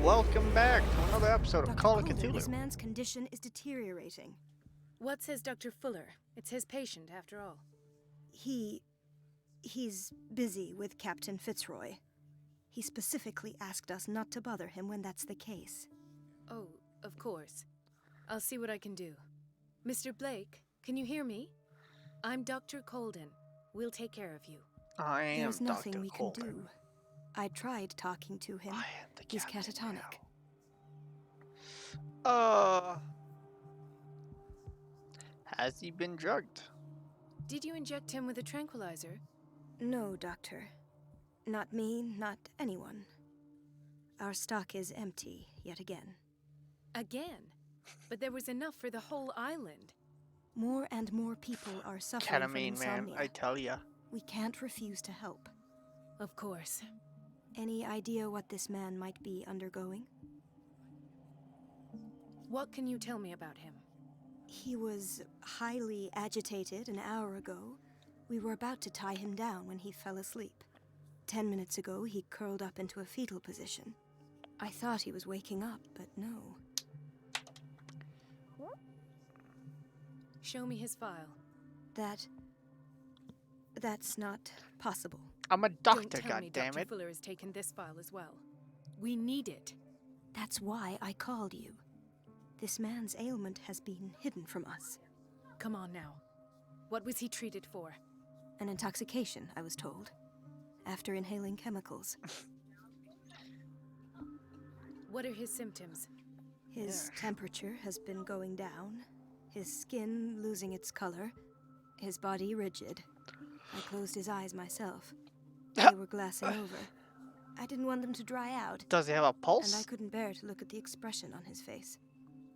Welcome back to another episode of Dr. Call of Calder, Cthulhu. this man's condition is deteriorating. What says Dr. Fuller? It's his patient, after all. He's busy with Captain Fitzroy. He specifically asked us not to bother him when that's the case. Oh, of course. I'll see what I can do. Mr. Blake, can you hear me? I'm Dr. Colden. We'll take care of you. I am There's nothing Dr. we Colton. can do. I tried talking to him. I am the He's captain catatonic. now. Has he been drugged? Did you inject him with a tranquilizer? No, Doctor. Not me, not anyone. Our stock is empty, yet again. Again? But there was enough for the whole island. More and more people are suffering from Ketamine, man, insomnia. I tell ya. We can't refuse to help. Of course. Any idea what this man might be undergoing? What can you tell me about him? He was highly agitated an hour ago. We were about to tie him down when he fell asleep. 10 minutes ago, he curled up into a fetal position. I thought he was waking up, but no. Show me his file. That's not possible. I'm a Don't doctor, tell me Dr. goddammit. Fuller has taken this file as well. We need it. That's why I called you. This man's ailment has been hidden from us. Come on now. What was he treated for? An intoxication, I was told, after inhaling chemicals. What are his symptoms? His temperature has been going down, his skin losing its color, his body rigid. I closed his eyes myself. They were glassing over. I didn't want them to dry out, Does he have a pulse? and I couldn't bear to look at the expression on his face.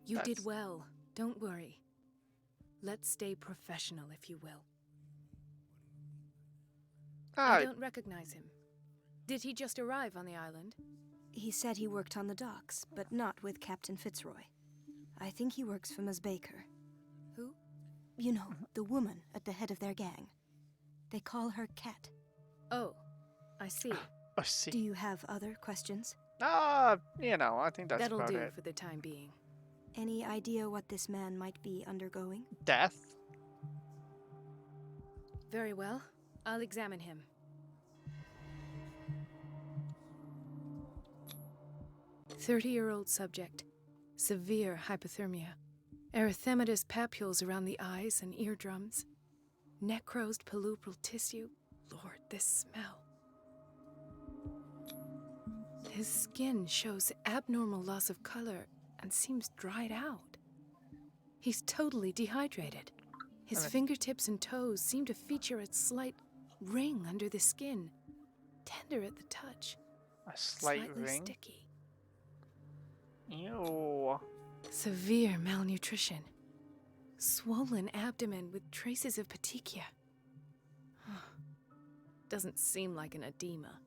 You That's- did well. Don't worry. Let's stay professional, if you will. I don't recognize him. Did he just arrive on the island? He said he worked on the docks, but not with Captain Fitzroy. I think he works for Ms. Baker. Who? You know, the woman at the head of their gang. They call her Cat. Oh, I see. I Do see. you have other questions? I think that's That'll about do it. for the time being. Any idea what this man might be undergoing? Death? Very well. I'll examine him. "30-year-old subject. Severe hypothermia. Erythematous papules around the eyes and eardrums. Necrosed palpebral tissue. Lord, this smell. His skin shows abnormal loss of color and seems dried out. He's totally dehydrated. His Okay. fingertips and toes seem to feature a slight ring under the skin. Tender at the touch. A slight Slightly ring? sticky. Ew. Severe malnutrition. Swollen abdomen with traces of petechia. Doesn't seem like an edema.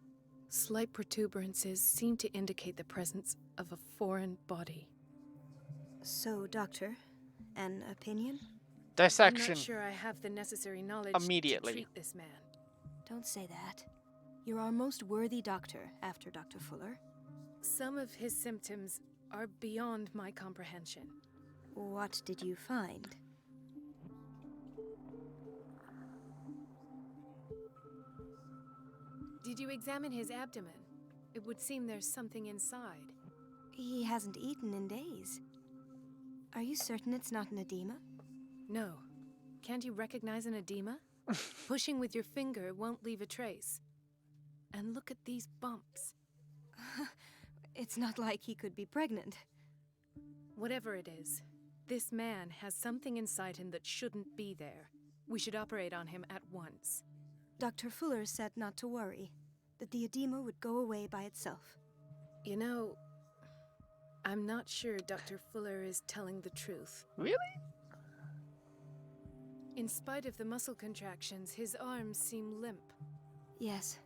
Slight protuberances seem to indicate the presence of a foreign body. So, Doctor, an opinion? Dissection. I'm not sure I have the necessary knowledge Immediately. to treat this man. Don't say that. You're our most worthy doctor after Dr. Fuller. Some of his symptoms are beyond my comprehension. What did you find? Did you examine his abdomen? It would seem there's something inside. He hasn't eaten in days. Are you certain it's not an edema? No. Can't you recognize an edema? Pushing with your finger won't leave a trace. And look at these bumps. It's not like he could be pregnant. Whatever it is, this man has something inside him that shouldn't be there. We should operate on him at once. Dr. Fuller said not to worry, that the edema would go away by itself. You know, I'm not sure Dr. Fuller is telling the truth. Really? In spite of the muscle contractions, his arms seem limp. Yes.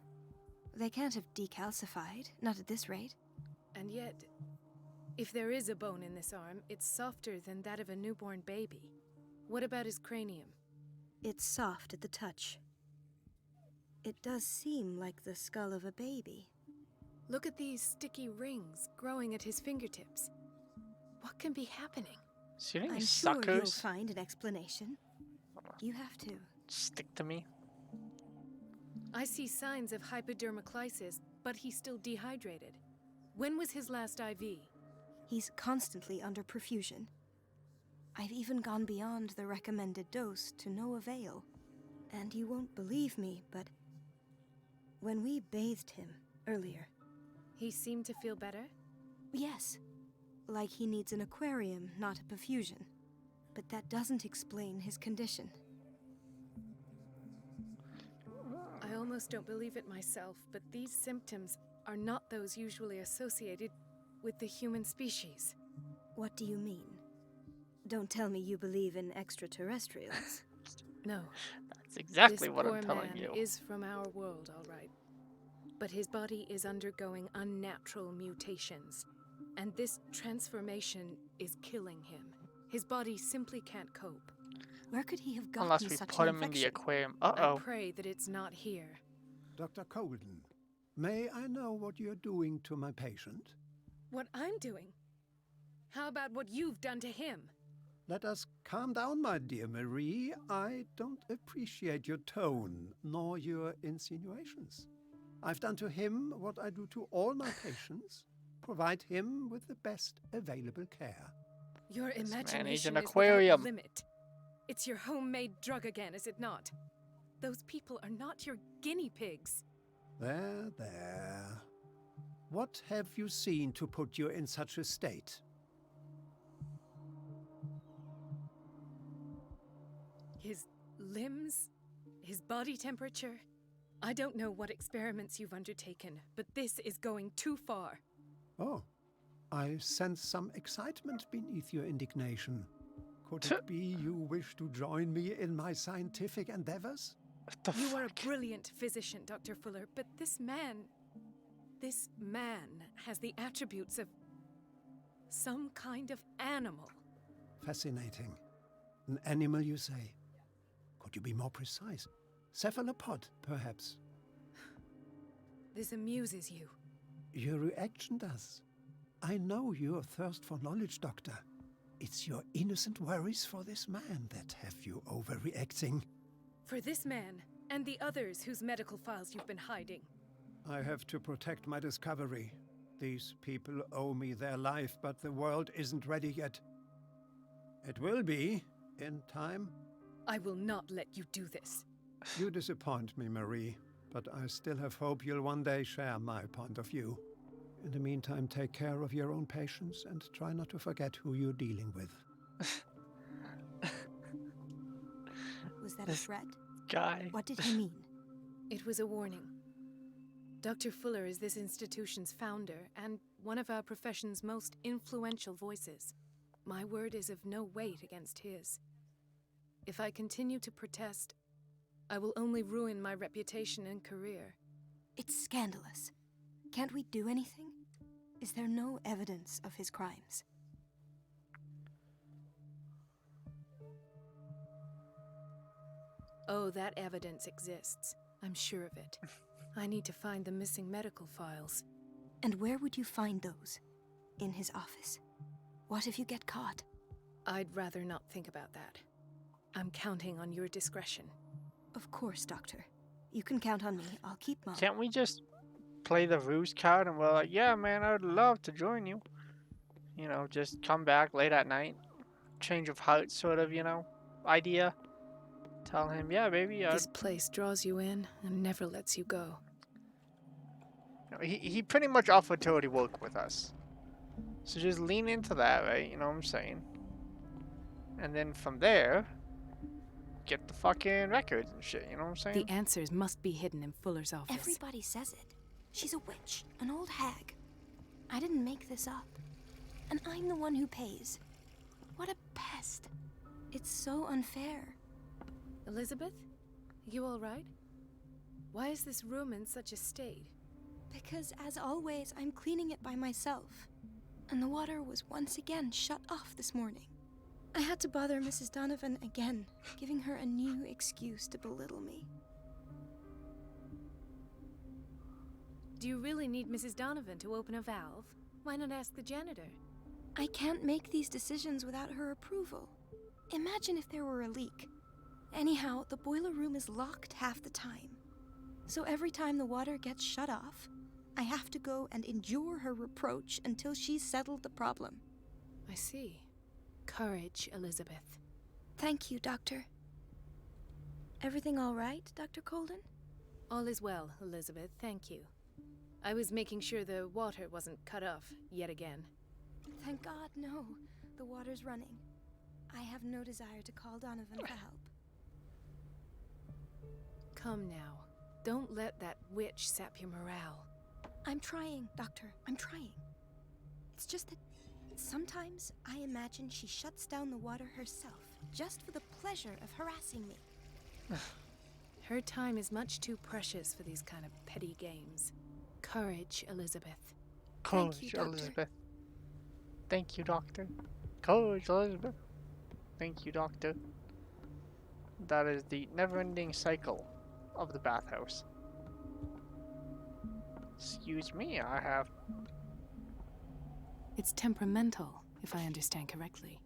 They can't have decalcified, not at this rate. And yet, if there is a bone in this arm, it's softer than that of a newborn baby. What about his cranium? It's soft at the touch. It does seem like the skull of a baby. Look at these sticky rings growing at his fingertips. What can be happening? Is there any I'm sure you'll suckers? find an explanation. You have to. Stick to me. I see signs of hypodermoclysis, but he's still dehydrated. When was his last IV? He's constantly under perfusion. I've even gone beyond the recommended dose to no avail. And you won't believe me, but when we bathed him earlier, He seemed to feel better? yes, like he needs an aquarium, not a perfusion. But that doesn't explain his condition. I almost don't believe it myself, but these symptoms are not those usually associated with the human species. What do you mean? Don't tell me you believe in extraterrestrials. No, That's exactly this what poor I'm telling man you. is from our world, all right. But his body is undergoing unnatural mutations, and this transformation is killing him. His body simply can't cope. Where could he have gotten Unless we such put an him in the infection? aquarium. I Uh-oh. pray that it's not here. Dr. Colden, may I know what you're doing to my patient? What I'm doing? How about what you've done to him? Let us calm down, my dear Marie. I don't appreciate your tone, nor your insinuations. I've done to him what I do to all my patients, provide him with the best available care. Your man, he's imagination an is aquarium. without limit. It's your homemade drug again, is it not? Those people are not your guinea pigs. There, there. What have you seen to put you in such a state? His limbs, his body temperature. I don't know what experiments you've undertaken, but this is going too far. Oh, I sense some excitement beneath your indignation. Could it be you wish to join me in my scientific endeavors? What the You are a fuck? brilliant physician, Dr. Fuller, but this man has the attributes of some kind of animal. Fascinating. An animal, you say? Could you be more precise? Cephalopod, perhaps? This amuses you. Your reaction does. I know your thirst for knowledge, Doctor. It's your innocent worries for this man that have you overreacting. For this man, and the others whose medical files you've been hiding. I have to protect my discovery. These people owe me their life, but the world isn't ready yet. It will be, in time. I will not let you do this. You disappoint me, Marie, but I still have hope you'll one day share my point of view. In the meantime, take care of your own patients and try not to forget who you're dealing with. Was that a threat? Guy. What did he mean? It was a warning. Dr. Fuller is this institution's founder and one of our profession's most influential voices. My word is of no weight against his. If I continue to protest, I will only ruin my reputation and career. It's scandalous. Can't we do anything? Is there no evidence of his crimes? Oh, that evidence exists. I'm sure of it. I need to find the missing medical files. And where would you find those? In his office? What if you get caught? I'd rather not think about that. I'm counting on your discretion. Of course, Doctor. You can count on me. I'll keep mum. Can't we just play the ruse card and we're like, yeah, man, I'd love to join you. You know, just come back late at night. Change of heart sort of, you know, idea. Tell him, yeah, baby. This place draws you in and never lets you go. He pretty much offered to already work with us. So just lean into that, right? You know what I'm saying? And then from there, get the fucking records and shit, you know what I'm saying? The answers must be hidden in Fuller's office. Everybody says it. She's a witch, an old hag. I didn't make this up. And I'm the one who pays. What a pest. It's so unfair. Elizabeth? You all right? Why is this room in such a state? Because, as always, I'm cleaning it by myself. And the water was once again shut off this morning. I had to bother Mrs. Donovan again, giving her a new excuse to belittle me. Do you really need Mrs. Donovan to open a valve? Why not ask the janitor? I can't make these decisions without her approval. Imagine if there were a leak. Anyhow, the boiler room is locked half the time. So every time the water gets shut off, I have to go and endure her reproach until she's settled the problem. I see. Courage, Elizabeth. Thank you, Doctor. Everything all right, Dr. Colden? All is well, Elizabeth, thank you. I was making sure the water wasn't cut off yet again. Thank God, no. The water's running. I have no desire to call Donovan for help. Come now. Don't let that witch sap your morale. I'm trying, Doctor. I'm trying. It's just that sometimes I imagine she shuts down the water herself, just for the pleasure of harassing me. Her time is much too precious for these kind of petty games. Courage, Elizabeth. Courage, Thank you, Doctor. Elizabeth. Thank you, Doctor. Courage, Elizabeth. Thank you, Doctor. That is the never-ending cycle of the bathhouse. Excuse me, I have... It's temperamental, if I understand correctly.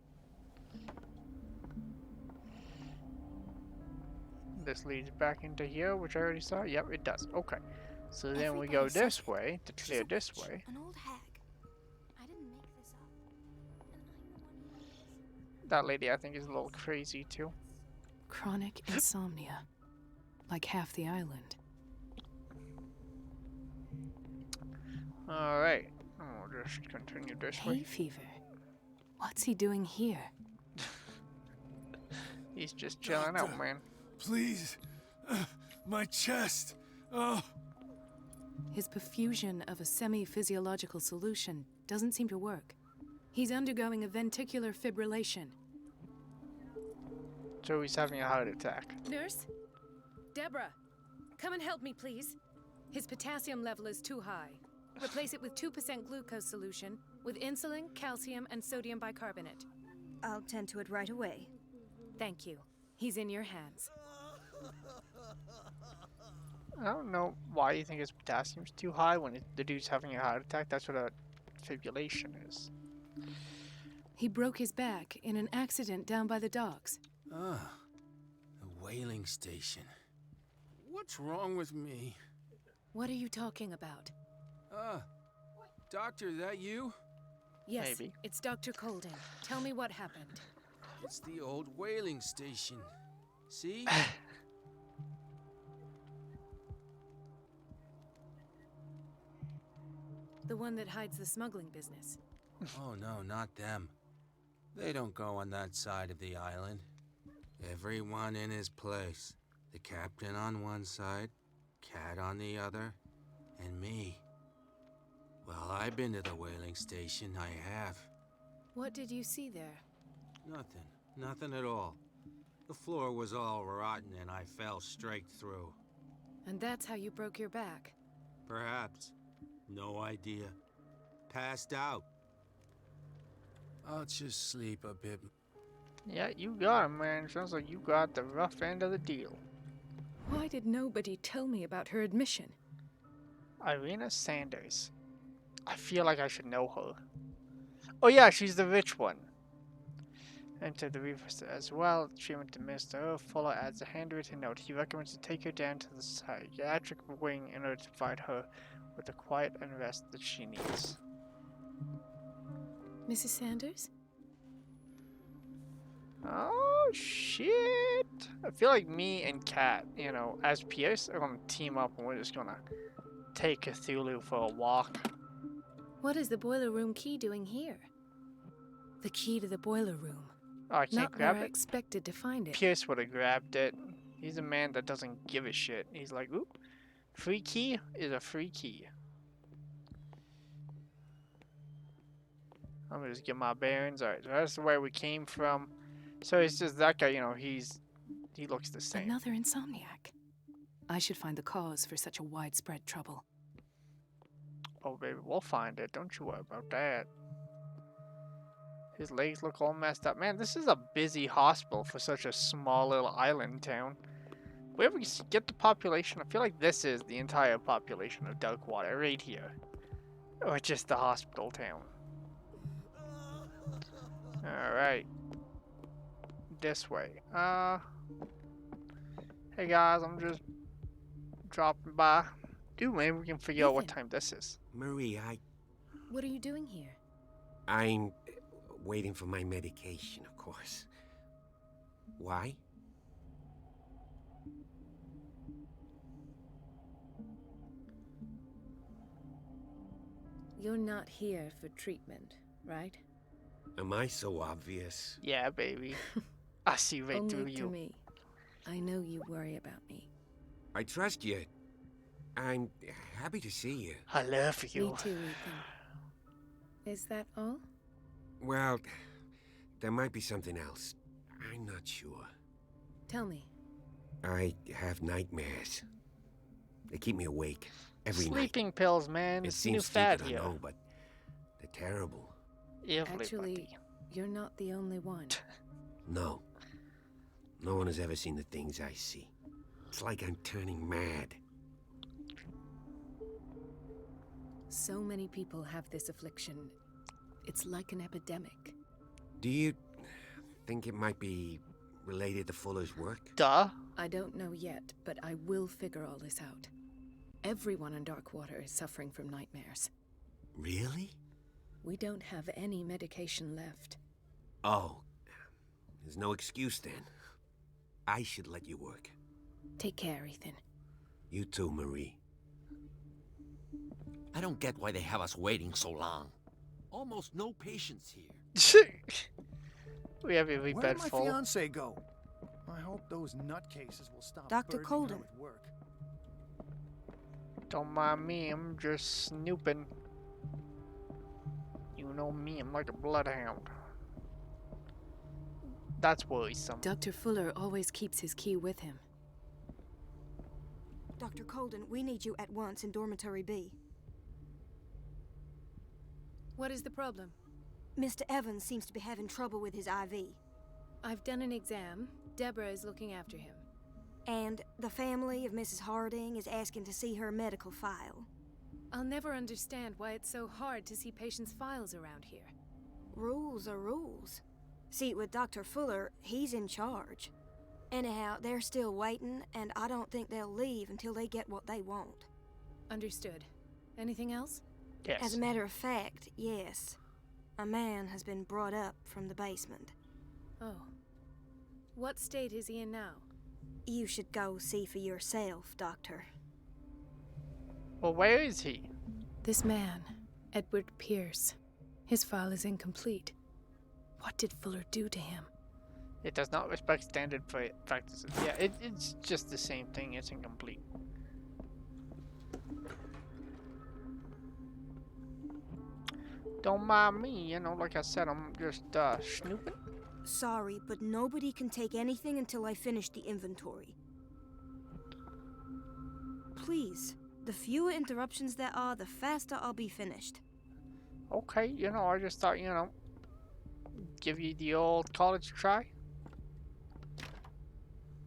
This leads back into here, which I already saw. Yep, it does. Okay. So then we Everybody go says this way to she's clear a this witch, way. An old hag. I didn't make this up. And I'm the one who knows. That lady, I think, is a little crazy too. Chronic insomnia. Like half the island. Alright. We'll just continue this Hay way. fever. What's he doing here? He's just chilling out, Doctor. man. Please. My chest. Oh. His perfusion of a semi-physiological solution doesn't seem to work. He's undergoing a ventricular fibrillation. So he's having a heart attack. Nurse? Deborah, come and help me, please. His potassium level is too high. Replace it with 2% glucose solution with insulin, calcium, and sodium bicarbonate. I'll tend to it right away. Thank you. He's in your hands. I don't know why you think his potassium's too high when the dude's having a heart attack. That's what a fibrillation is. He broke his back in an accident down by the docks. Ah. The whaling station. What's wrong with me? What are you talking about? Doctor, that you? Yes, Maybe. it's Dr. Colden. Tell me what happened. It's the old whaling station. See? The one that hides the smuggling business. Oh no, not them. They don't go on that side of the island. Everyone in his place. The captain on one side, Cat on the other, and me. Well, I've been to the whaling station, I have. What did you see there? Nothing. Nothing at all. The floor was all rotten and I fell straight through. And that's how you broke your back. Perhaps. No idea. Passed out. I'll just sleep a bit. Yeah, you got him, man. Sounds like you got the rough end of the deal. Why did nobody tell me about her admission? Irina Sanders. I feel like I should know her. Oh yeah, she's the rich one. Enter the reverse as well. Treatment to Mr. Fuller adds a handwritten note. He recommends to take her down to the psychiatric wing in order to provide her with the quiet and rest that she needs. Mrs. Sanders? Oh shit! I feel like me and Kat, you know, as peers, are gonna team up and we're just gonna take Cthulhu for a walk. What is the boiler room key doing here? The key to the boiler room. Oh, I can't Not grab where I it. expected to find it. Pierce would have grabbed it. He's a man that doesn't give a shit. He's like, oop, free key is a free key. I'm gonna just get my bearings. Alright, so that's where we came from. So it's just that guy, you know, he looks the same. Another insomniac. I should find the cause for such a widespread trouble. Oh, baby, we'll find it. Don't you worry about that. His legs look all messed up. Man, this is a busy hospital for such a small little island town. Where we get the population, I feel like this is the entire population of Darkwater right here. Or just the hospital town. Alright. This way. Hey guys, I'm just dropping by. Dude, maybe we can figure out what Ethan. time this is. Marie, What are you doing here? I'm waiting for my medication, of course. Why? You're not here for treatment, right? Am I so obvious? Yeah, baby. I see right Only through to you. me. I know you worry about me. I trust you. I'm happy to see you. I love you. Me too, Ethan. Is that all? Well, there might be something else. I'm not sure. Tell me. I have nightmares. They keep me awake every Sleeping pills, man. night. It It's a new seems fad stupid, here. I know, but they're terrible. Everybody. Actually, you're not the only one. No. No one has ever seen the things I see. It's like I'm turning mad. So many people have this affliction. It's like an epidemic. Do you think it might be related to Fuller's work? Duh. I don't know yet, but I will figure all this out. Everyone in Darkwater is suffering from nightmares. Really? We don't have any medication left. Oh. There's no excuse then. I should let you work. Take care, Ethan. You too, Marie. I don't get why they have us waiting so long. Almost no patients here. We have every Where bed did my full. fiance go? I hope those nutcases will stop Dr. burdening her Colden. with work. Don't mind me, I'm just snooping. You know me, I'm like a bloodhound. That's worrisome. Dr. Fuller always keeps his key with him. Dr. Colden, we need you at once in Dormitory B. What is the problem? Mr. Evans seems to be having trouble with his IV. I've done an exam. Deborah is looking after him. And the family of Mrs. Harding is asking to see her medical file. I'll never understand why it's so hard to see patients' files around here. Rules are rules. See, with Dr. Fuller, he's in charge. Anyhow, they're still waiting, and I don't think they'll leave until they get what they want. Understood. Anything else? Yes. As a matter of fact, yes. A man has been brought up from the basement. Oh. What state is he in now? You should go see for yourself, Doctor. Well, where is he? This man, Edward Pierce. His file is incomplete. What did Fuller do to him? It does not respect standard practices. Yeah, it's just the same thing. It's incomplete. Don't mind me, you know, like I said, I'm just snooping. Sorry, but nobody can take anything until I finish the inventory. Please, the fewer interruptions there are, the faster I'll be finished. Okay, you know, I just thought, you know, give you the old college try.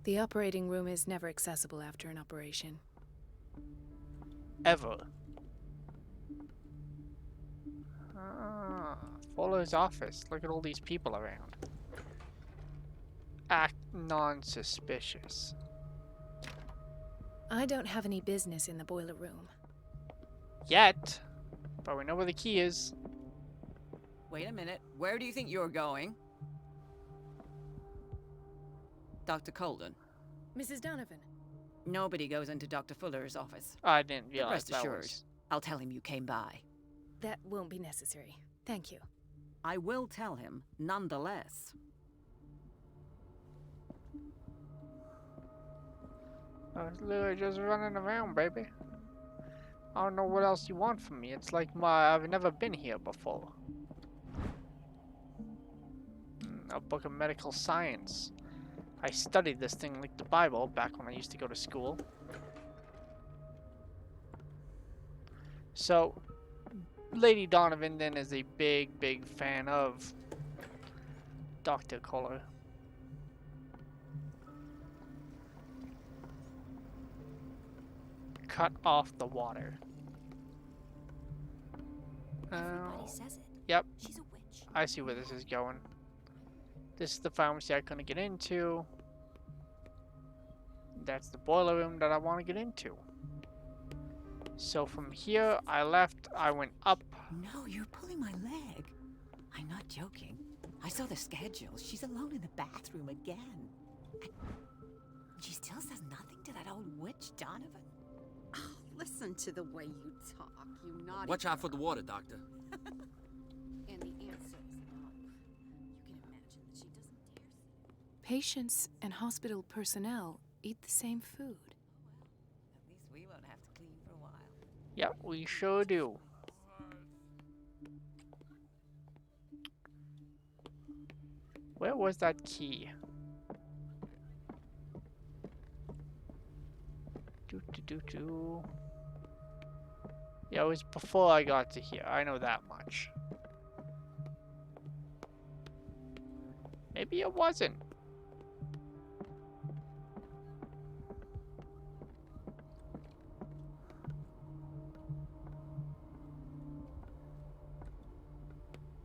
The operating room is never accessible after an operation. Ever. Ah, Fuller's office. Look at all these people around. Act non-suspicious. I don't have any business in the boiler room. Yet. But we know where the key is. Wait a minute. Where do you think you're going? Dr. Colden. Mrs. Donovan. Nobody goes into Dr. Fuller's office. I didn't But realize rest that assured, was... I'll tell him you came by. That won't be necessary. Thank you. I will tell him, nonetheless. I was literally just running around, baby. I don't know what else you want from me. It's like I've never been here before. A book of medical science. I studied this thing like the Bible back when I used to go to school. So, Lady Donovan then is a big, big fan of Dr. Kohler. cut off the water. Everybody says it. Yep. She's a witch. I see where this is going. This is the pharmacy I couldn't get into. That's the boiler room that I want to get into. So from here, I left, I went up. No, you're pulling my leg. I'm not joking. I saw the schedule. She's alone in the bathroom again. And she still says nothing to that old witch, Donovan. Oh, listen to the way you talk, you naughty. Watch out for the water, Doctor. And the answer is no. You can imagine that she doesn't dare see it. Patients and hospital personnel eat the same food. At least we won't have to clean for a while. Yep, we sure do. Where was that key? Do. Yeah, it was before I got to here. I know that much. Maybe it wasn't.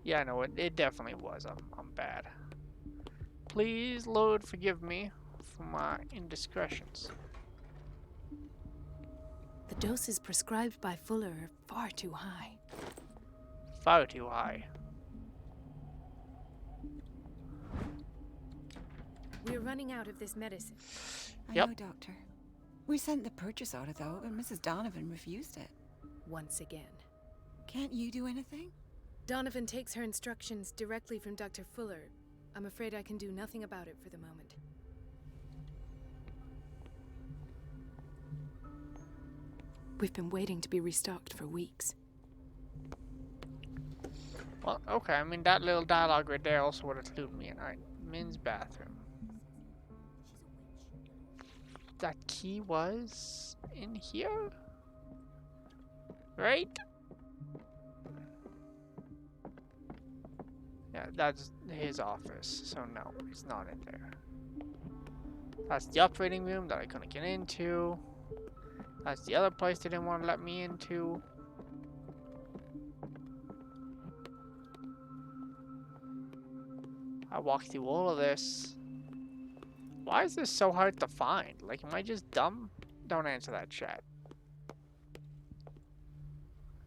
Yeah, no, it definitely was. I'm bad. Please, Lord, forgive me for my indiscretions. The doses prescribed by Fuller are far too high. Far too high. We're running out of this medicine. I Yep. know, Doctor. We sent the purchase order, though, and Mrs. Donovan refused it. Once again. Can't you do anything? Donovan takes her instructions directly from Dr. Fuller. I'm afraid I can do nothing about it for the moment. We've been waiting to be restocked for weeks. Well, okay, I mean, that little dialogue right there also would have clued me in. Alright, men's bathroom. That key was in here? Right? Yeah, that's his office, so no, it's not in there. That's the operating room that I couldn't get into. That's the other place they didn't want to let me into. I walked through all of this. Why is this so hard to find? Like, am I just dumb? Don't answer that, chat.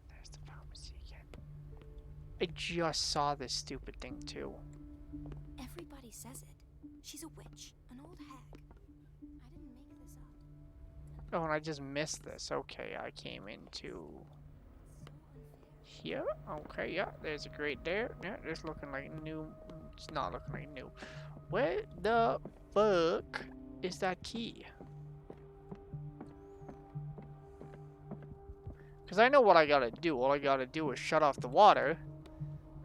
There's the pharmacy again. I just saw this stupid thing too. Everybody says it. She's a witch, an old hag. I didn't make this up. Oh, and I just missed this. Okay, I came into here. Okay, yeah, there's a grate there. Yeah, it's looking like new. It's not looking like new. Where the fuck is that key? Because I know what I gotta do. All I gotta do is shut off the water,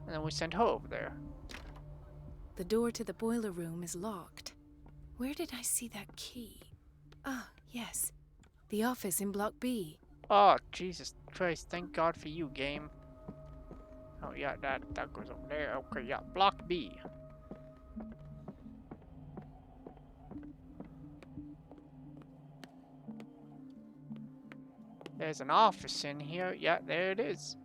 and then we send her over there. The door to the boiler room is locked. Where did I see that key? Ah, yes. The office in Block B. Oh, Jesus Christ. Thank God for you, game. Oh, yeah, that goes over there. Okay, yeah, Block B. There's an office in here. Yeah, there it is.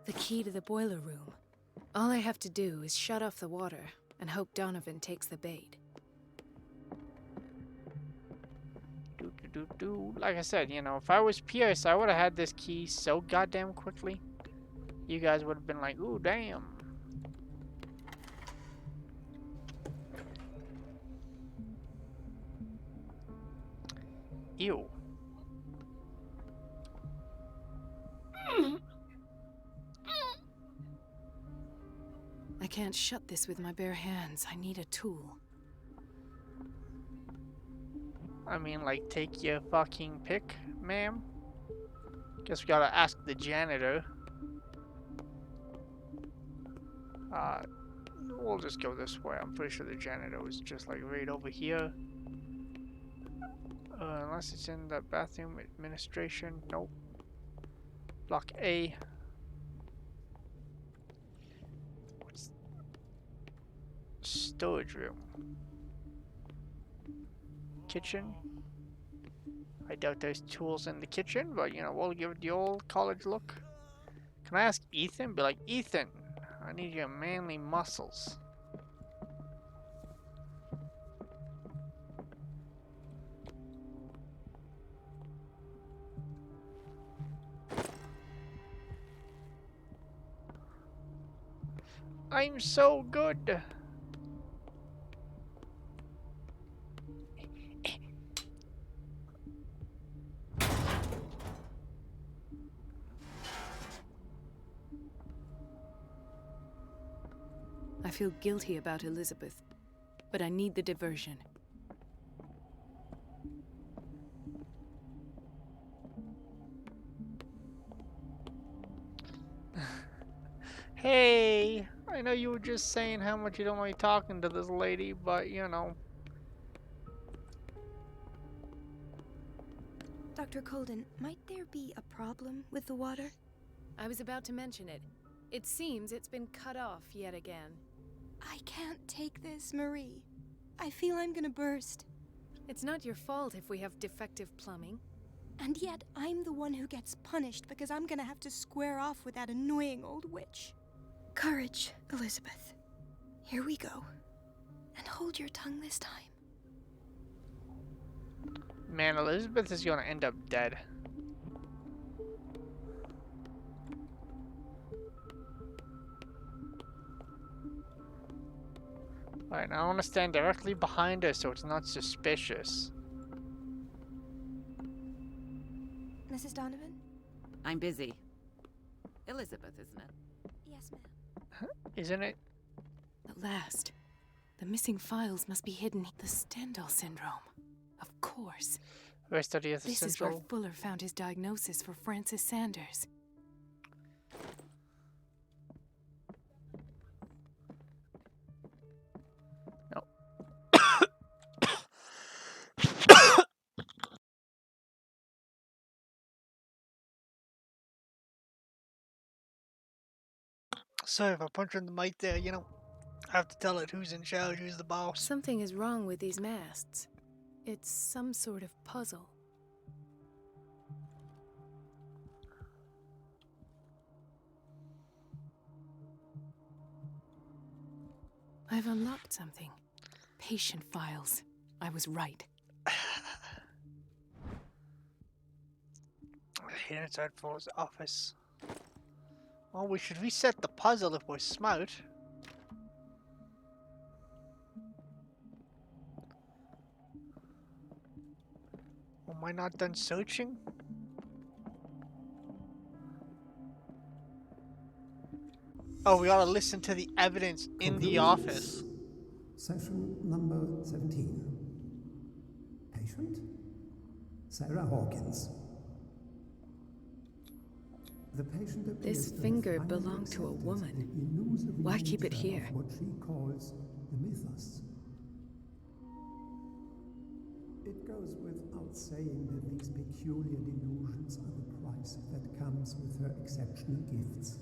The key to the boiler room. All I have to do is shut off the water and hope Donovan takes the bait. Like I said, you know, if I was Pierce, I would have had this key so goddamn quickly. You guys would have been like, ooh, damn. Ew. I can't shut this with my bare hands. I need a tool. I mean, like, take your fucking pick, ma'am. Guess we gotta ask the janitor. We'll just go this way. I'm pretty sure the janitor was just, like, right over here. Unless it's in the bathroom administration. Nope. Block A. What's... Storage room. Kitchen. I doubt there's tools in the kitchen, but you know, we'll give it the old college look. Can I ask Ethan? Be like, Ethan, I need your manly muscles. I'm so good. I feel guilty about Elizabeth, but I need the diversion. Hey, I know you were just saying how much you don't like talking to this lady, but you know. Dr. Colden, might there be a problem with the water? I was about to mention it. It seems it's been cut off yet again. I can't take this, Marie. I feel I'm gonna burst. It's not your fault if we have defective plumbing. And yet, I'm the one who gets punished because I'm gonna have to square off with that annoying old witch. Courage, Elizabeth. Here we go. And hold your tongue this time. Man, Elizabeth is gonna end up dead. Alright, now I want to stand directly behind her so it's not suspicious. Mrs. Donovan? I'm busy. Elizabeth, isn't it? Yes, ma'am. Isn't it? At last. The missing files must be hidden. The Stendhal syndrome. Of course. Where study of the This is where central. Fuller found his diagnosis for Francis Sanders. No. Sorry if I punch in the mic there, you know. I have to tell it who's in charge, who's the boss. Something is wrong with these masts. It's some sort of puzzle. I've unlocked something. Patient files. I was right. Here inside Fuller's office. Well, we should reset the puzzle if we're smart. Am I not done searching? Oh, we gotta listen to the evidence in the office. Session number 17. Patient? Sarah Hawkins. The patient appears This to have finger finally belonged to a accepted woman. the illusory Why keep it nature here? of what she calls the mythos. It goes without saying that these peculiar delusions are the price that comes with her exceptional gifts.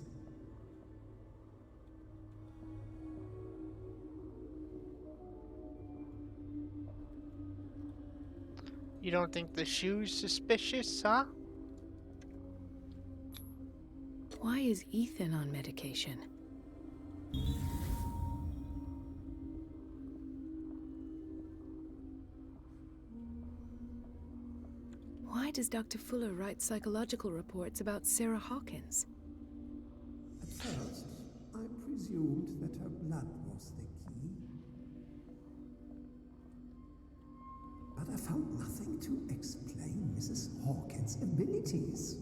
You don't think the shoe's suspicious, huh? Why is Ethan on medication? Why does Dr. Fuller write psychological reports about Sarah Hawkins? At first, I presumed that her blood was the key. But I found nothing to explain Mrs. Hawkins' abilities.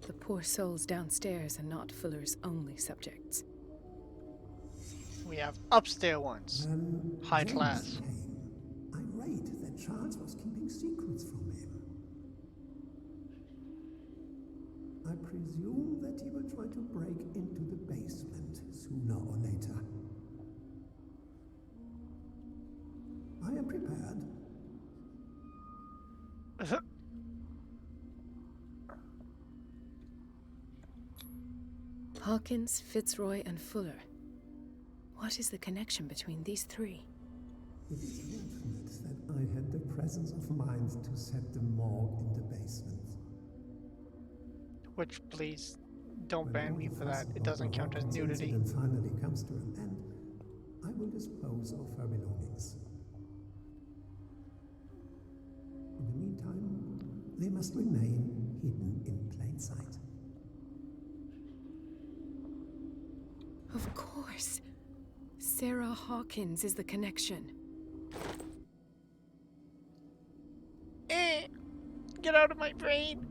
The poor souls downstairs are not Fuller's only subjects. We have upstairs ones. High James class. came. Irate that Charles was keeping secrets from him. I presume that he will try to break into the basement sooner or later. I am prepared. Hawkins, Fitzroy, and Fuller. What is the connection between these three? It is fortunate that I had the presence of mind to set the morgue in the basement. Which, please, don't When ban all me the for fuss that. It about doesn't the count as Hawkins nudity. incident finally comes to an end, I will dispose of her belongings. In the meantime, they must remain hidden in plain sight. Of course. Sarah Hawkins is the connection. Get out of my brain!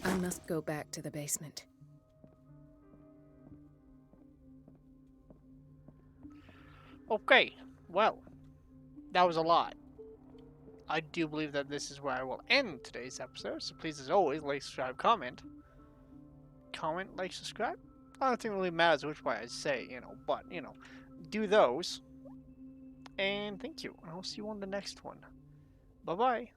I must go back to the basement. Okay, well, that was a lot. I do believe that this is where I will end today's episode, so please, as always, like, subscribe, comment. Comment, like, subscribe? I don't think it really matters which way I say, but, do those. And thank you, and I'll see you on the next one. Bye-bye.